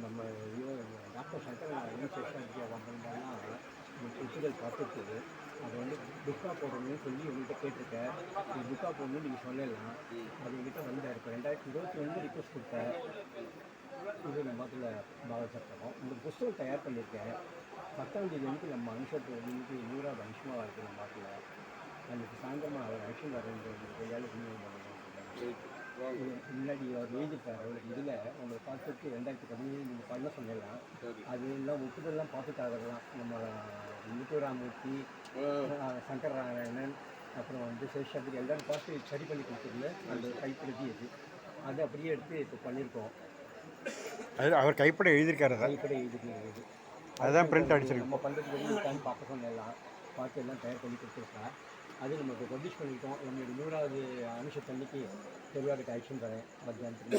நம்ம டாக்டர் சங்கர் சேஷாத்ரியா வந்திருந்தாங்கன்னா ஒப்புதல் பார்த்துட்டு அதை வந்து புக்கா போடணும்னு சொல்லி உங்கள்கிட்ட கேட்டிருக்கேன். நீங்கள் புக்கா போடணும்னு நீங்கள் சொல்லலாம். அது எங்கிட்ட வந்தார். இப்போ 2021 ரிக்வஸ்ட் கொடுத்தேன். இது நம்ம மாதத்தில் பாவச்சப்படம் இந்த புஸ்தகம் தயார் பண்ணியிருக்கேன். 10ஆம் தேதி வந்து நம்ம அனுஷத்து இன்னைக்கு 100வது அனுஷமாக இருக்குது நம்ம மாதத்தில். அன்றைக்கு சாயந்தரமாக அவர் அனுஷம் வரேன்றது கையால் விநியோகம் பண்ணணும். முன்னாடி அவர் எழுதியிருக்காரு. அவருக்கு இதில் உங்களை பார்த்துட்டு 2017 நீங்கள் பண்ண சொன்னலாம். அது எல்லாம் ஒப்புதெல்லாம் பார்த்துட்டாகலாம். நம்ம முத்துராமூர்த்தி, சங்கரநாராயணன், அப்புறம் வந்து சேஷாத்ரி எல்லாரும் பார்த்து சரி பண்ணி கொடுத்துருல அந்த கைப்பிரதி அது அப்படியே எடுத்து இப்போ பண்ணியிருக்கோம். அது அவர் கைப்பட எழுதியிருக்காரு. கைப்பட எழுதிருக்கிறது அதுதான் பிரிண்ட் அடிச்சிருக்கு. நம்ம பண்ணுறதுக்கு வெளியிட்டான்னு பார்க்க சொன்னலாம். பார்த்து எல்லாம் தயார் பண்ணி கொடுத்துருக்கா. அது நமக்கு பப்ளிஷ் பண்ணிட்டோம். நம்மளுடைய 100வது அனுஷத்தன்னைக்கு தெளிவாக ஆக்ஷன் தரேன். மத்தியானத்துக்கு